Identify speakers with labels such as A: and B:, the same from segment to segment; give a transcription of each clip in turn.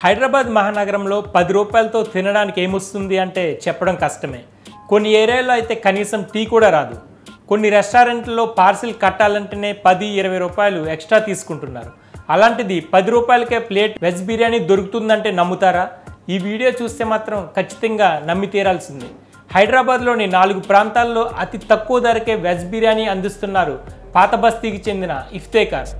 A: హైదరాబాద్ మహానగరంలో 10 రూపాయలతో తినడానికి ఏమొస్తుంది అంటే చెప్పడం కష్టమే. కొన్ని ఏరియాల్లో అయితే కనీసం టీ కూడా రాదు. కొన్ని రెస్టారెంట్లలో పార్సిల్ కట్టాలంటేనే 10-20 రూపాయలు ఎక్స్ట్రా తీసుకుంటున్నారు. అలాంటిది 10 రూపాయలకే ప్లేట్ వెజ్ బిర్యానీ దొరుకుతుందంటే నమ్ముతారా? ఈ వీడియో చూస్తే మాత్రం ఖచ్చితంగా నమ్మి తీరాల్సిందే. హైదరాబాద్లోని 4 ప్రాంతాల్లో అతి తక్కువ ధరకే వెజ్ బిర్యానీ అందిస్తున్నారు పాత బస్తీకి చెందిన ఇఫ్తేకార్.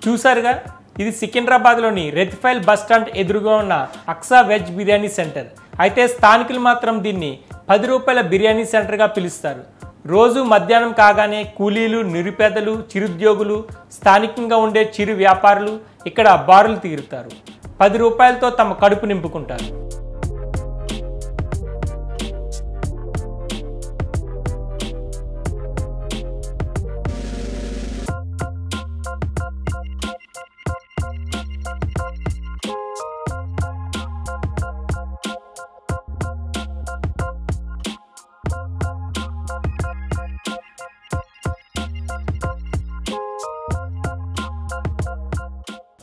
A: చూసారుగా, ఇది సికింద్రాబాద్లోని రెతిఫైల్ బస్టాండ్ ఎదురుగా ఉన్న అక్సా వెజ్ బిర్యానీ సెంటర్. అయితే స్థానికులు మాత్రం దీన్ని 10 రూపాయల బిర్యానీ సెంటర్గా పిలుస్తారు. రోజు మధ్యాహ్నం కాగానే కూలీలు, నిరుపేదలు, చిరుద్యోగులు, స్థానికంగా ఉండే చిరు వ్యాపారులు ఇక్కడ బారులు తీరుతారు. 10 రూపాయలతో తమ కడుపు నింపుకుంటారు.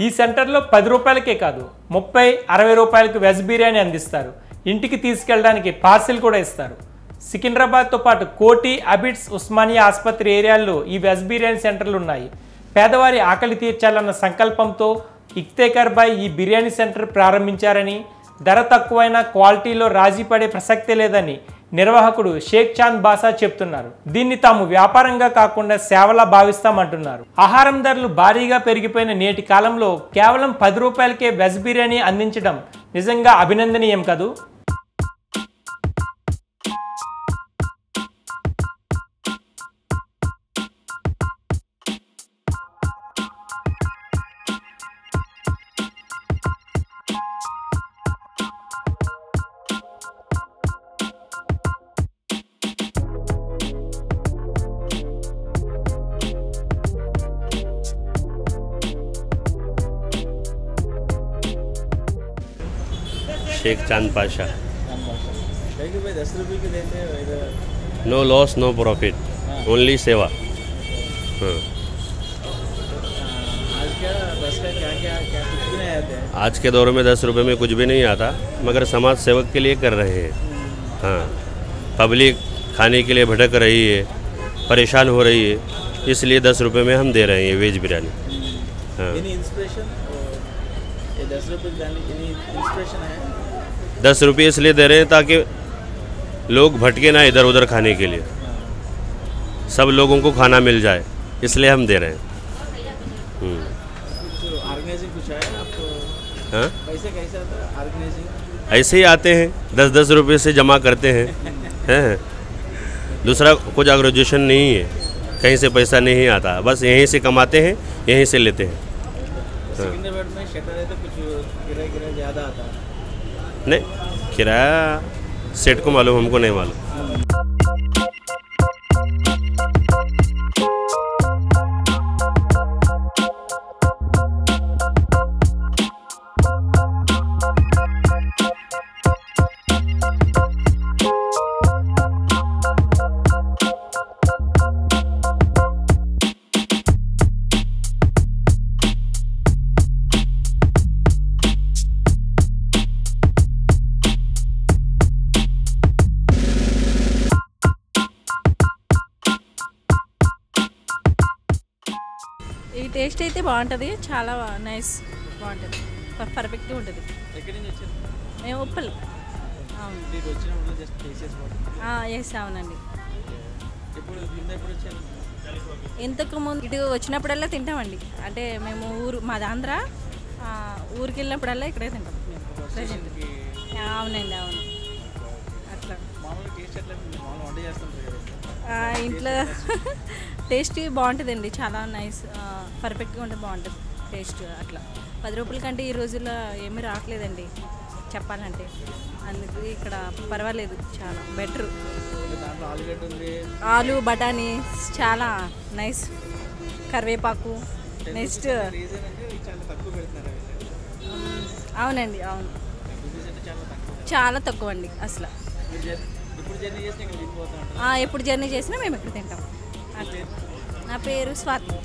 A: ఈ సెంటర్లో 10 రూపాయలకే కాదు, 30-60 రూపాయలకు వెజ్ బిర్యానీ అందిస్తారు. ఇంటికి తీసుకెళ్ళడానికి పార్సిల్ కూడా ఇస్తారు. సికింద్రాబాద్తో పాటు కోటి, అబిడ్స్, ఉస్మానియా ఆసుపత్రి ఏరియాల్లో ఈ వెజ్ బిర్యానీ సెంటర్లు ఉన్నాయి. పేదవారి ఆకలి తీర్చాలన్న సంకల్పంతో ఇఫ్తేకార్ భాయ్ ఈ బిర్యానీ సెంటర్ ప్రారంభించారని, ధర తక్కువైన క్వాలిటీలో రాజీ పడే ప్రసక్తే లేదని నిర్వాహకుడు షేక్ చాంద్ బాసా చెప్తున్నారు. దీన్ని తాము వ్యాపారంగా కాకుండా సేవలా భావిస్తామంటున్నారు. ఆహారం ధరలు భారీగా పెరిగిపోయిన నేటి కాలంలో కేవలం 10 రూపాయలకే వెజ్ బిర్యానీ అందించడం నిజంగా అభినందనీయం కదూ.
B: Sheikh Chand Pasha. No loss no profit, only सेवा। आज के दौर में 10 रुपये में कुछ भी नहीं आता, मगर समाज सेवक के लिए कर रहे हैं। हाँ, पब्लिक खाने के लिए भटक रही है, परेशान हो रही है, इसलिए 10 रुपये में हम दे रहे हैं ये वेज बिरयानी। हाँ, 10 रुपये इसलिए दे रहे हैं ताकि लोग भटके ना इधर उधर खाने के लिए, सब लोगों को खाना मिल जाए, इसलिए हम दे रहे हैं। हाँ, पैसे कैसे आता है ऑर्गेनाइजिंग? ऐसे ही आते हैं, 10-10 रुपये से जमा करते हैं। हैं, दूसरा कुछ ऑर्गेनाइजेशन नहीं है, कहीं से पैसा नहीं आता, बस यहीं से कमाते हैं, यहीं से लेते हैं।
C: सिकंदराबाद में शटर है तो कुछ किराया ज़्यादा आता है?
B: नहीं, किराया सेट को मालूम, हमको नहीं मालूम।
D: ఈ టేస్ట్ అయితే బాగుంటుంది, చాలా నైస్, బాగుంటుంది, పర్ఫెక్ట్గా ఉంటుంది.
C: ఎక్కడి నుంచి వచ్చారు?
D: మేము ఉప్పల్. అవును, ఎస్, అవునండి.
C: ఎప్పుడు వచ్చారు?
D: ఇంతకు ముందు ఇటు వచ్చినప్పుడల్లా తింటామండి. అంటే మేము మాది ఆంధ్ర, ఊరికి వెళ్ళినప్పుడల్లా ఇక్కడే తింటాం. అవునండి, అవును, అట్లా.
C: టేస్ట్ ఎట్లా మామూలు వంట చేస్తుంటారు కదా
D: ఇంట్లో టేస్ట్ బాగుంటుందండి, చాలా నైస్, పర్ఫెక్ట్గా ఉంటుంది, బాగుంటుంది టేస్ట్. అట్లా 10 రూపాయల కంటే ఈ రోజుల్లో ఏమీ రావట్లేదండి చెప్పాలంటే, అందుకు ఇక్కడ పర్వాలేదు, చాలా బెటర్.
C: దాంట్లో ఆలుగడ్డ ఉంది,
D: ఆలు బఠానీ చాలా నైస్, కరివేపాకు, నెక్స్ట్
C: రీజన్ అంటే ఇవి చాలా తక్కువ పెడుతున్నారు అవి.
D: అవునండి, అవును,
C: రూపీస్ అయితే చాలా తక్కువ.
D: చాలా తక్కువ అండి అసలు.
C: మీరు ఇప్పుడు జర్నీ చేస్తే ఇక్కడ దిగిపోతూ ఉంటారు.
D: ఎప్పుడు జర్నీ చేసినా మేము ఇక్కడ తింటాం. అట్లా. నా పేరు స్వాతి.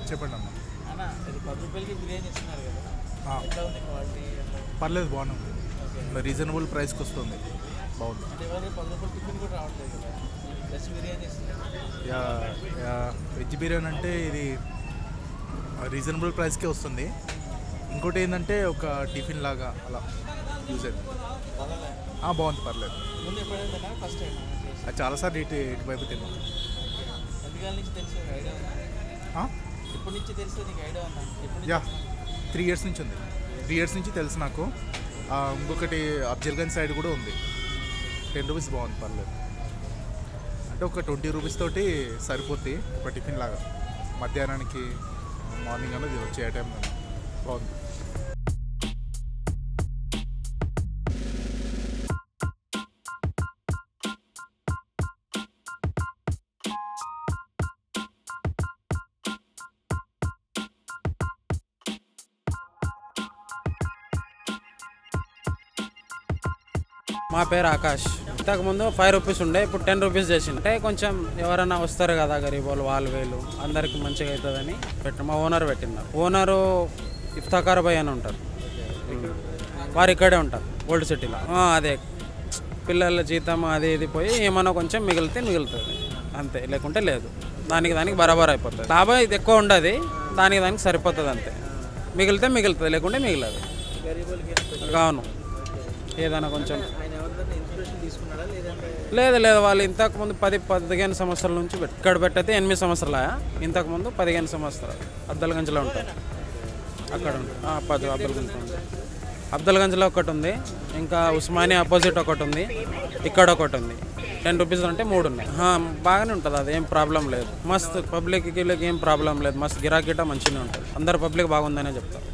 E: చెప్పండి అమ్మా.
C: అన్న ఇది 10 రూపాయలకి బిర్యానీ ఇస్తున్నారు కదా,
E: ఆ,
C: ఎట్లా ఉంది క్వాలిటీ?
E: పర్లేదు, బాగుంది, రీజనబుల్ ప్రైస్కి వస్తుంది, బాగుంది.
C: అంటే ఇవాళ 10 రూపాయలు టిఫిన్ కూడా రావట్లేదు కదా, ప్లస్ బిర్యానీ ఇస్తున్నారు.
E: యా, యా, వెజ్ బిర్యానీ అంటే ఇది రీజనబుల్ ప్రైస్కే వస్తుంది. ఇంకోటి ఏంటంటే ఒక టిఫిన్ లాగా అలా యూజ్ అవుతుంది. బాగుంది, పర్లేదు.
C: ముందు ఎప్పుడైనా ఫస్ట్ టైం
E: అది చాలాసార్లు ఇటువైపు తిన్నాం.
C: ఎంతకాల నుంచి తెలుసు ఐడియా ఉందా? ఎప్పటి నుంచి తెలుసు నీకు ఐడియా ఉందా?
E: యా, 3 years నుంచి ఉంది. 3 years నుంచి తెలుసు నాకు. ఇంకొకటి అఫ్జల్గంజ్ సైడ్ కూడా ఉంది. 10 రూపీస్, బాగుంది, పర్లేదు. అంటే ఒక 20 రూపీస్ తోటి సరిపోద్ది ఒక టిఫిన్ లాగా, మధ్యాహ్నానికి మార్నింగ్ అనేది వచ్చే టైం కదా, బాగుంది.
F: మా పేరు ఆకాష్. ఇంతకుముందు 5 రూపీస్ ఉండే, ఇప్పుడు 10 రూపీస్ చేసింది. అంటే కొంచెం ఎవరైనా వస్తారు కదా గరీబ్ వాళ్ళు వీళ్ళు, అందరికి మంచిగా అవుతుందని మా ఓనర్ పెట్టినారు. ఓనరు ఇఫ్తాకార్ భాయ్ అని ఉంటారు, వారు ఇక్కడే ఉంటారు ఓల్డ్ సిటీలో. అదే పిల్లల జీతం అది ఇది పోయి ఏమన్నా కొంచెం మిగులుతుంది అంతే, లేకుంటే లేదు. దానికి బరాబర్ అయిపోతుంది. లాభం ఇది ఎక్కువ ఉండదు, దానికి సరిపోతుంది అంతే. మిగులుతుంది, లేకుంటే మిగిలదు. అవును, ఏదైనా కొంచెం లేదు వాళ్ళు ఇంతకుముందు 10-15 సంవత్సరాల నుంచి ఇక్కడ పెట్టయితే 8 సంవత్సరాల, ఇంతకుముందు 15 సంవత్సరాలు అబ్దుల్గంజ్లో ఉంటారు. అక్కడ ఉంటుంది అబ్దుల్గంజ్ ఉంది. అబ్దుల్గంజ్లో ఒకటి ఉంది, ఇంకా ఉస్మానియా ఆపోజిట్ ఒకటి ఉంది, ఇక్కడ ఒకటి ఉంది. 10 రూపీస్ అంటే 3 ఉన్నాయి. బాగానే ఉంటుంది, అది ఏం ప్రాబ్లం లేదు. మస్తు పబ్లిక్కి ఏం ప్రాబ్లం లేదు, మస్తు గిరాకీట మంచిగానే ఉంటుంది. అందరు పబ్లిక్ బాగుందనే చెప్తారు.